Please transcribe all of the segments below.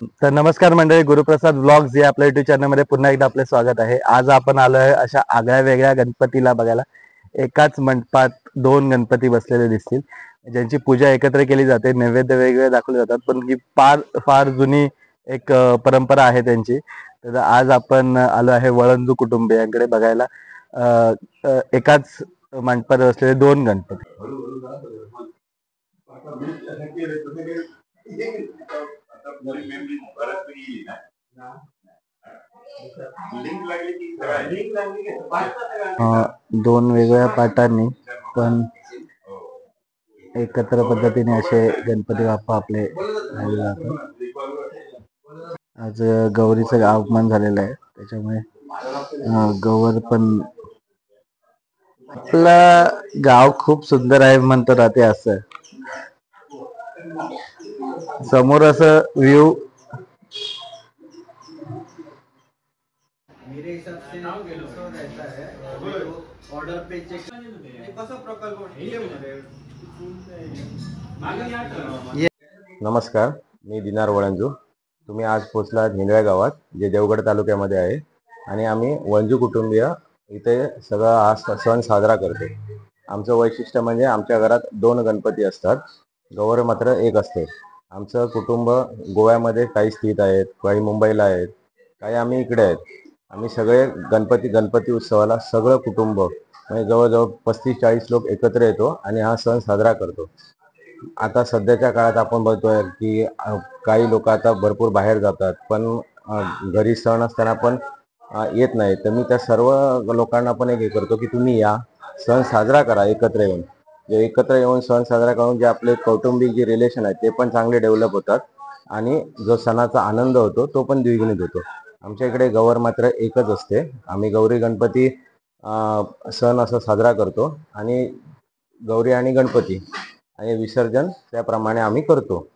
तर नमस्कार मंडळी, गुरुप्रसाद व्लॉग्स या आपल्या युट्यूब चॅनलमध्ये पुन्हा एकदा आपले स्वागत आहे. आज आपण आलो आहे अशा आगळ्या वेगळ्या गणपतीला बघायला. एकाच मंडपात दोन गणपती बसलेले दिसतील, ज्यांची पूजा एकत्र केली जाते, नैवेद्य वेगवेगळे दाखवले जातात. पण ही फार फार जुनी एक परंपरा आहे त्यांची. तर आज आपण आलो आहे वळंजू कुटुंबियांकडे बघायला अ, एकाच मंडपात बसलेले दोन गणपती. दोन वेगवेगळ्या पाटांनी पण एकत्र पद्धतीने असे गणपती बाप्पा आपले राहिले जातात. आज गौरीचं आगमन झालेलं आहे, त्याच्यामुळे गौर पण आपलं गाव खूप सुंदर आहे म्हणतो ना, ते असं समोर असं व्ह्यू. मेरे हिसाब से 300 रहता है तो ऑर्डर पे चेक कसा प्रकल्प नमस्कार, मी दिनार वळंजू. तुम्ही आज पोचलात हिंदव्या गावात, जे देवगड तालुक्यामध्ये आहे. आणि आम्ही वळंजू कुटुंबीय इथे सगळा हा सण साजरा करतो. आमचं वैशिष्ट्य म्हणजे आमच्या घरात दोन गणपती असतात, गौर मात्र एक असते. आमचं कुटुंब गोव्यामध्ये काही स्थित आहेत, काही मुंबईला आहेत, काही आम्ही इकडे आहेत. आम्ही सगळे गणपती उत्सवाला सगळं कुटुंब म्हणजे जवळजवळ 35-40 लोक एकत्र येतो आणि हा सण साजरा करतो. आता सध्याच्या काळात आपण बघतोय की काही लोक आता भरपूर बाहेर जातात, पण घरी सण असताना पण येत नाही. तर मी त्या सर्व लोकांना पण एक हे करतो की तुम्ही या, सण साजरा करा एकत्र येऊन. जे एकत्र येऊन सण साजरा करून जे आपले कौटुंबिक जे रिलेशन आहेत ते पण चांगले डेव्हलप होतात आणि जो सणाचा आनंद होतो तो पण द्विगुणित होतो. आमच्या इकडे गौर मात्र एकच असते. आम्ही गौरी गणपती सण असा साजरा करतो आणि गौरी आणि गणपती आणि विसर्जन त्याप्रमाणे आम्ही करतो.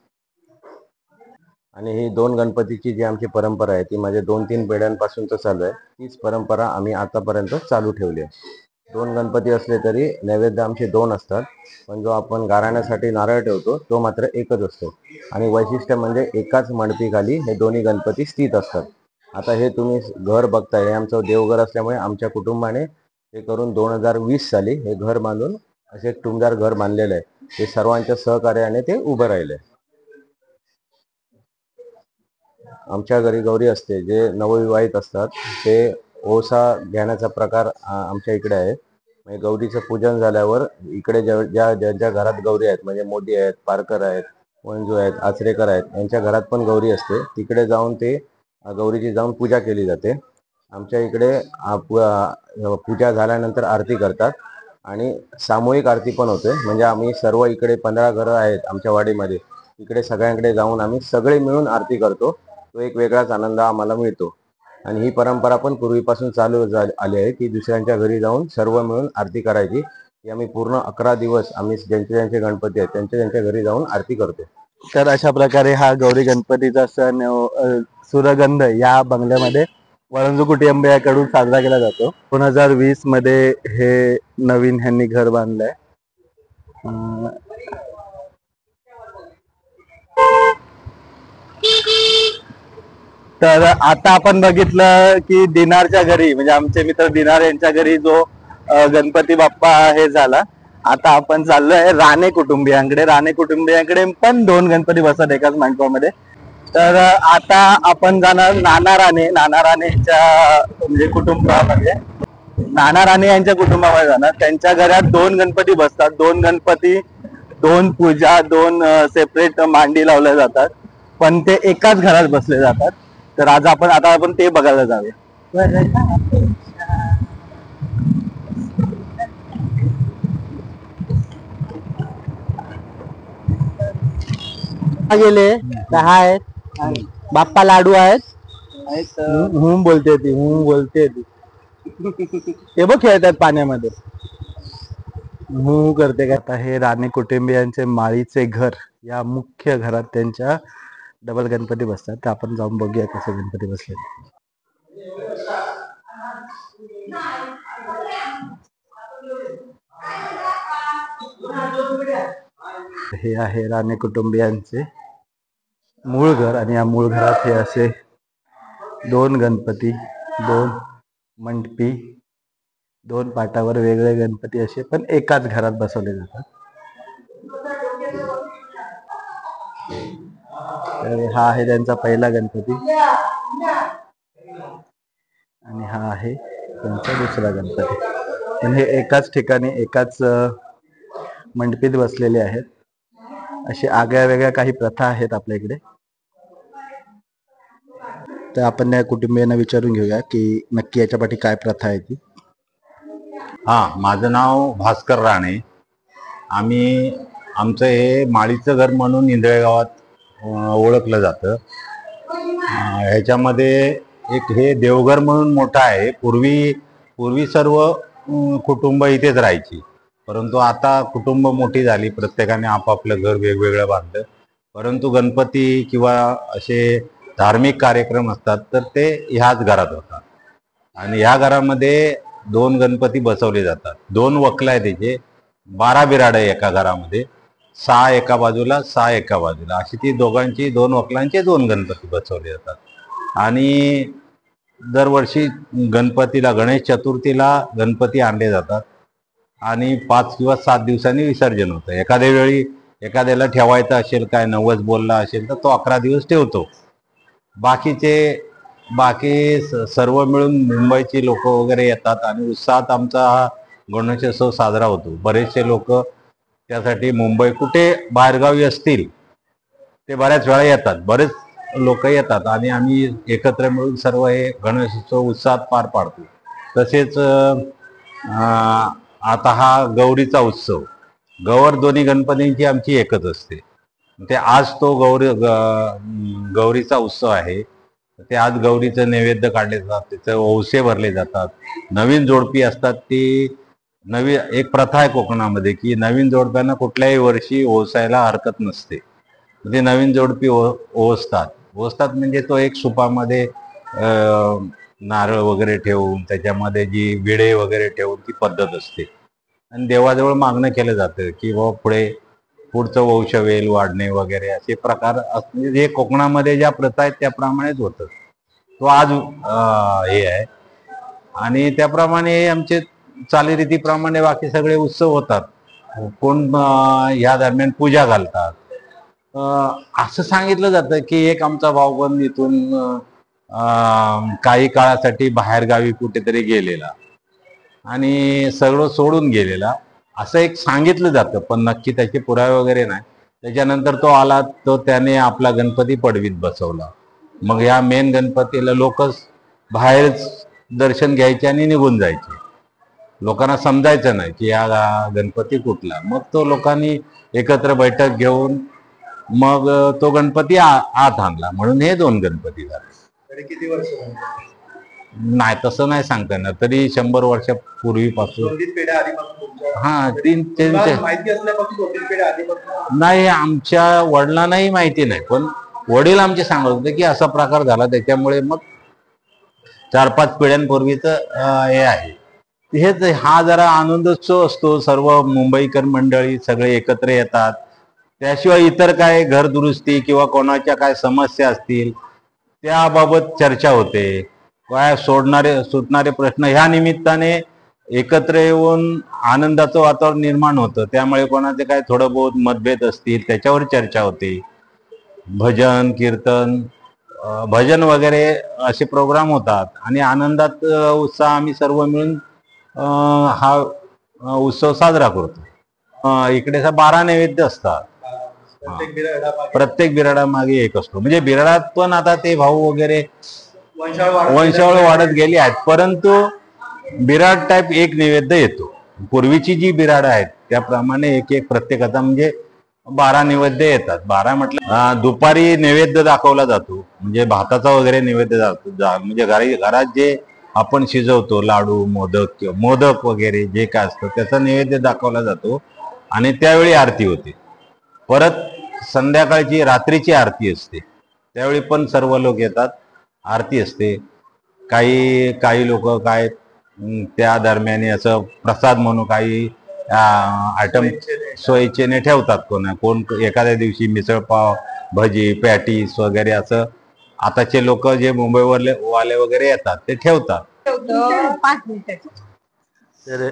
आणि ही दोन गणपतीची जी आमची परंपरा आहे ती म्हणजे 2-3 पिढ्यांपासून तर चालू आहे. तीच परंपरा आम्ही आतापर्यंत चालू ठेवली आहे. दोन गणपती असले तरी नैवेद्य आमचे दोन असतात, पण जो आपण गाराण्यासाठी नारळ ठेवतो तो मात्र एकच असतो. आणि वैशिष्ट्य म्हणजे एकाच मणपीखाली हे दोन्ही गणपती स्थित असतात. आता हे तुम्ही घर बघताय, हे आमचं देवघर असल्यामुळे आमच्या कुटुंबाने हे करून 2020 साली हे घर बांधून असे एक टुमदार घर बांधलेलं आहे. ते सर्वांच्या सहकार्याने ते उभं राहिले. आमच्या घरी गौरी असते, जे नवविवाहित असतात ते ओसा घेण्याचा प्रकार आमच्या इकडे आहे. म्हणजे गौरीचं पूजन झाल्यावर इकडे ज्यांच्या घरात गौरी आहेत, म्हणजे मोदी आहेत, पारकर आहेत, वंजू आहेत, आचरेकर आहेत, यांच्या घरात पण गौरी असते. तिकडे जाऊन ते गौरीची जाऊन पूजा केली जाते. आमच्या इकडे पूजा झाल्यानंतर आरती करतात आणि सामूहिक आरती पण होते. म्हणजे आम्ही सर्व इकडे 15 घरं आहेत आमच्या वाडीमध्ये, इकडे सगळ्यांकडे जाऊन आम्ही सगळे मिळून आरती करतो. तो एक वेगळाच आनंद आम्हाला मिळतो. आणि ही परंपरा पण पूर्वीपासून चालू आली आहे की दुसऱ्यांच्या घरी जाऊन सर्व मिळून आरती करायची. ती आम्ही पूर्ण 11 दिवस आम्ही ज्यांचे गणपती आहेत त्यांच्या घरी जाऊन आरती करतो. तर अशा प्रकारे हा गौरी गणपतीचा सण सुरगंध या बंगल्यामध्ये वळंजू कुटुंबियाकडून साजरा केला जातो. 2020 मध्ये हे नवीन ह्यांनी घर बांधलंय. तर आता आपण बघितलं की दिनारच्या घरी, म्हणजे आमचे मित्र दिनार यांच्या घरी जो गणपती बाप्पा हे झाला. आता आपण चाललोय राणे कुटुंबियांकडे. राणे कुटुंबियांकडे पण दोन गणपती बसतात एकाच मंडपामध्ये. तर आता आपण जाणार नाना राणेच्या म्हणजे कुटुंबामध्ये, नाना राणे यांच्या कुटुंबामध्ये जाणार. त्यांच्या घरात दोन गणपती बसतात. दोन गणपती, दोन पूजा, दोन सेपरेट मांडी लावल्या जातात, पण ते एकाच घरात बसले जातात. तर आज आपण ते बघायला जाऊया. गेले दहा आहेत, बाप्पा लाडू आहेत. बोलते ती ते बघ खेळतात पाण्यामध्ये. करते का. आता हे राणे कुटुंबियांचे माळीचे घर, या मुख्य घरात त्यांच्या डबल गणपती बसतात. तर आपण जाऊन बघूया कसे गणपती बसले. हे आहे राणे कुटुंबियांचे मूळ घर आणि या मूळ घरात हे असे 2 गणपती, 2 मंडपी, 2 पाटावर वेगळे गणपती असे पण एकाच घरात बसवले जातात. तर हा आहे त्यांचा पहिला गणपती आणि हा आहे त्यांचा दुसरा गणपती. पण हे एकाच ठिकाणी एकाच मंडपीत बसलेले आहेत. अशी आगळ्या वेगळ्या काही प्रथा आहेत आपल्या इकडे. तर आपण त्या कुटुंबियांना विचारून घेऊया की नक्की याच्या पाठी काय प्रथा आहे ती. माझं नाव भास्कर राणे. आमचं हे माळीचं घर म्हणून इंदळे गावात ओळखलं जातं. ह्याच्यामध्ये एक हे देवघर म्हणून मोठं आहे. पूर्वी सर्व कुटुंब इथेच राहायची, परंतु आता कुटुंब मोठी झाली, प्रत्येकाने आपापलं घर वेगवेगळं बांधलं. परंतु गणपती किंवा असे धार्मिक कार्यक्रम असतात तर ते ह्याच घरात होतात. आणि ह्या घरामध्ये 2 गणपती बसवले जातात. 2 वक्ल आहे त्याचे, 12 बिराड आहे एका घरामध्ये, 6 एका बाजूला 6 एका बाजूला, अशी ती दोघांची 2 वकलांचे 2 गणपती बसवले जातात. आणि दरवर्षी गणपतीला गणेश चतुर्थीला गणपती आणले जातात आणि 5 किंवा 7 दिवसांनी विसर्जन होतं. एखाद्या वेळी एखाद्याला ठेवायचा असेल, काय नवस बोलला असेल तर तो 11 दिवस ठेवतो. बाकी सर्व मिळून मुंबईची लोक वगैरे येतात आणि उत्साहात आमचा हा गणेशोत्सव साजरा होतो. बरेचसे लोक त्यासाठी मुंबई कुठे बाहेरगावी असतील ते बऱ्याच वेळा येतात, बरेच लोक येतात आणि आम्ही एकत्र मिळून सर्व हे गणेशोत्सव उत्साहात पार पाडतो. तसेच आता हा गौरीचा उत्सव, गौर दोन्ही गणपतींची आमची एकच असते. ते आज तो गौरीचा उत्सव आहे. ते आज गौरीचं नैवेद्य काढले जातात, त्याचे ओवसे भरले जातात. नवीन जोडपी असतात ती एक प्रथा आहे कोकणामध्ये की नवीन जोडप्यांना कुठल्याही वर्षी ओसायला हरकत नसते. ते नवीन जोडपी ओसतात म्हणजे तो एक सुपामध्ये नारळ वगैरे ठेवून त्याच्यामध्ये जी विडे वगैरे ठेवून ती पद्धत असते. आणि देवाजवळ मागणं केलं जातं की बाबा पुढचं वंश वेल वाढणे वगैरे असे प्रकार म्हणजे जे कोकणामध्ये ज्या प्रथा आहेत त्याप्रमाणेच होतं. तो आज हे आहे. आणि त्याप्रमाणे आमचे चालीरीतीप्रमाणे बाकी सगळे उत्सव होतात. कोण ह्या दरम्यान पूजा घालतात. असं सांगितलं जातं की एक आमचा भाऊबंद इथून काही काळासाठी बाहेरगावी कुठेतरी गेलेला आणि सगळं सोडून गेलेला असं एक सांगितलं जातं, पण नक्की त्याचे पुरावे वगैरे नाही. त्याच्यानंतर तो आला, तो त्याने आपला गणपती पडवीत बसवला. मग या मेन गणपतीला लोकच बाहेर दर्शन घ्यायचे आणि निघून जायचे. लोकांना समजायचं नाही की हा गणपती कुठला. मग तो लोकांनी एकत्र बैठक घेऊन मग तो गणपती आत आणला, म्हणून हे 2 गणपती झाले. किती वर्ष नाही तसं नाही सांगता येणार, तरी 100 वर्षापूर्वीपासून. हा 3 माहिती असल्यापासून नाही, आमच्या वडिलांनाही माहिती नाही, पण वडील आमचे सांगत होते की असा प्रकार झाला. त्याच्यामुळे मग 4-5 पिढ्यांपूर्वीच हे आहे. हेच हा जरा आनंदोत्सव असतो. सर्व मुंबईकर मंडळी सगळे एकत्र येतात. त्याशिवाय इतर काय घर दुरुस्ती किंवा कोणाच्या काय समस्या असतील त्याबाबत चर्चा होते. काय सुटणारे प्रश्न ह्या निमित्ताने एकत्र येऊन आनंदाचं वातावरण निर्माण होतं. त्यामुळे कोणाचे काय थोडं बहुत मतभेद असतील त्याच्यावर चर्चा होते. भजन कीर्तन भजन वगैरे असे प्रोग्राम होतात आणि आनंदात उत्साह आम्ही सर्व मिळून हा उत्सव साजरा करतो. इकडे 12 नैवेद्य असतात. प्रत्येक बिराडामागे एक असतो. म्हणजे बिराडात पण आता ते भाऊ वगैरे वंशावळ वाढत गेली आहेत, परंतु बिराड टाईप एक नैवेद्य येतो. पूर्वीची जी बिराड आहेत त्याप्रमाणे एक प्रत्येकाचा म्हणजे 12 नैवेद्य येतात. 12 म्हटलं दुपारी नैवेद्य दाखवला जातो, म्हणजे भाताचा वगैरे नैवेद्य जातो. म्हणजे घरात जे आपण शिजवतो लाडू मोदक वगैरे जे काय असतं त्याचा नैवेद्य दाखवला जातो आणि त्यावेळी आरती होते. परत संध्याकाळची रात्रीची आरती असते, त्यावेळी पण सर्व लोक येतात, आरती असते. काही लोक काय त्या दरम्यान असं प्रसाद म्हणून काही आयटम स्वइच्छेने ठेवतात. कोण एखाद्या दिवशी मिसळ पाव भजी पॅटीस वगैरे असं आताचे लोक जे मुंबईवरले वाले वगैरे येतात ते ठेवतात. 5 मिनिटाची. तर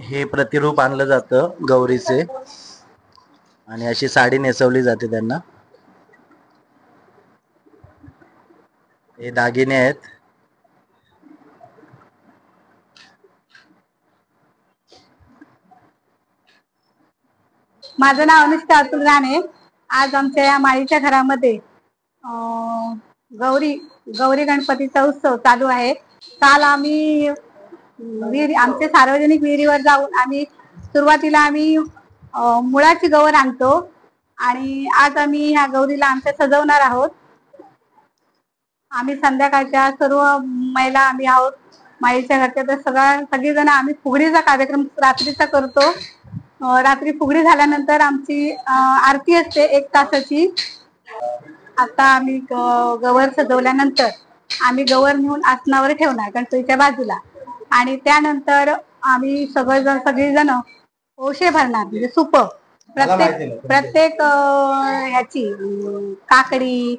हे प्रतिरूप आणलं जातं गौरीचे आणि अशी साडी नेसवली जाते त्यांना. हे दागिने आहेत. माझं नाव अनुष्का अतुल राणे. आज आमच्या या माळीच्या घरामध्ये गौरी गणपतीचा उत्सव चालू आहे. काल आम्ही आमच्या सार्वजनिक विहिरीवर जाऊन आम्ही सुरुवातीला मुळाची गौर आणतो आणि आज आम्ही ह्या गौरीला आमच्या सजवणार आहोत. आम्ही संध्याकाळच्या सर्व महिला आम्ही आहोत माळीच्या घरच्या, तर सगळेजण आम्ही फुगडीचा कार्यक्रम रात्रीचा करतो. रात्री फुगडी झाल्यानंतर आमची आरती असते 1 तासाची. आता आम्ही गवर सजवल्यानंतर आम्ही गवर नेऊन आसनावर ठेवणार गणपतीच्या बाजूला आणि त्यानंतर आम्ही सगळेजण ओशे भरणार, म्हणजे सुप प्रत्येक ह्याची काकडी,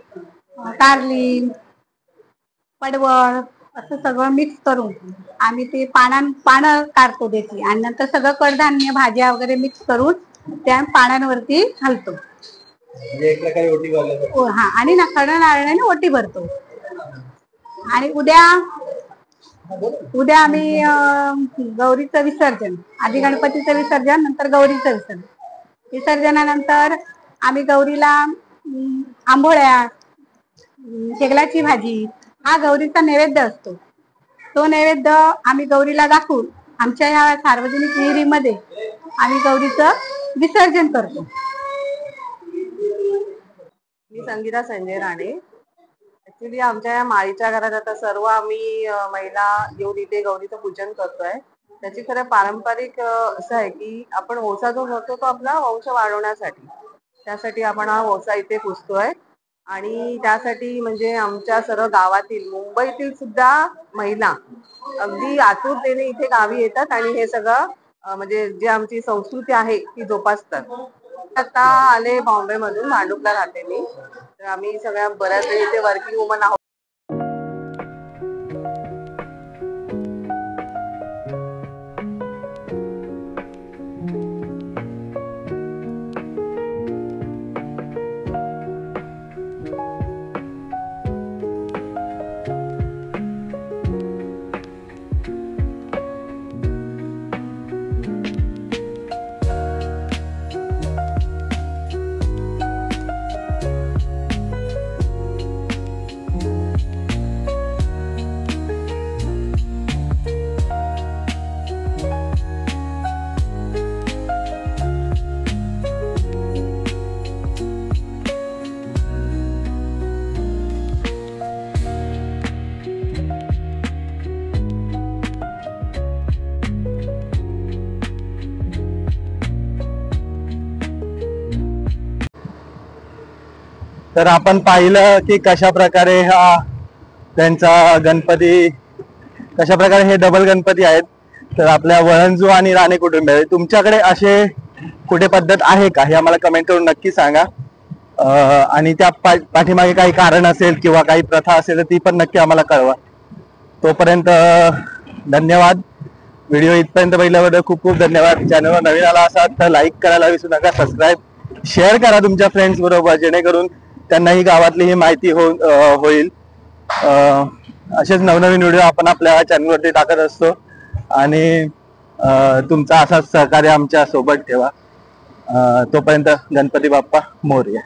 कारली, पडवळ असं सगळं मिक्स करून आम्ही ते पानं काढतो त्याची आणि नंतर सगळं कडधान्य भाज्या वगैरे मिक्स करून त्या पानांवरती घालतो. एक प्रकारे ओटी भरली. हा, आणि खडा नारळाने ओटी भरतो. आणि उद्या आम्ही गौरीचं विसर्जन, आधी गणपतीचं विसर्जन नंतर गौरीचं विसर्जन. विसर्जनानंतर आम्ही गौरीला आंबोळ्या, शेगलाची भाजी हा गौरीचा नैवेद्य असतो. तो नैवेद्य आम्ही गौरीला दाखवून आमच्या ह्या सार्वजनिक विहिरीमध्ये आम्ही गौरीचं विसर्जन करतो. मी संगीता संजय राणे. ऍक्च्युली आमच्या या माळीच्या घरात आता सर्व आम्ही महिला येऊन इथे गौरीचं पूजन करतोय. त्याची खरं पारंपरिक असं आहे की आपण ओसा जो करतो तो आपला वंश वाढवण्यासाठी, त्यासाठी आपण हा ओसा इथे पुजतोय. आणि त्यासाठी म्हणजे आमच्या सर्व गावातील, मुंबईतील सुद्धा महिला अगदी आतुरतेने इथे गावी येतात आणि हे सगळं म्हणजे जे आमची संस्कृती आहे ती जोपासतात. आता आले बॉम्बे मधून, भांडुपला राहते मी. तर आम्ही सगळ्या बऱ्याच वेळी इथे वर्किंग वुमन आहोत. तर आपण पाहिलं की कशा प्रकारे हा त्यांचा गणपती, कशा प्रकारे हे डबल गणपती आहेत. तर आपल्या वळंजू आणि राणे कुटुंबीय, तुमच्याकडे असे कुठे पद्धत आहे का हे आम्हाला कमेंट करून नक्की सांगा. आणि त्या पाठीमागे काही कारण असेल किंवा काही प्रथा असेल तर ती पण नक्की आम्हाला कळवा. तोपर्यंत धन्यवाद. व्हिडिओ इथपर्यंत बघितल्याबद्दल खूप खूप धन्यवाद. चॅनलवर नवीन आला असाल तर लाईक करायला विसरू नका, सबस्क्राईब शेअर करा तुमच्या फ्रेंड्स बरोबर, जेणेकरून त्यांनाही गावातली ही माहिती होईल. असेच नवनवीन व्हिडिओ आपण आपल्या चॅनलवरती टाकत असतो आणि तुमचा असाच सहकार्य आमच्या सोबत ठेवा. तोपर्यंत गणपती बाप्पा मोरया.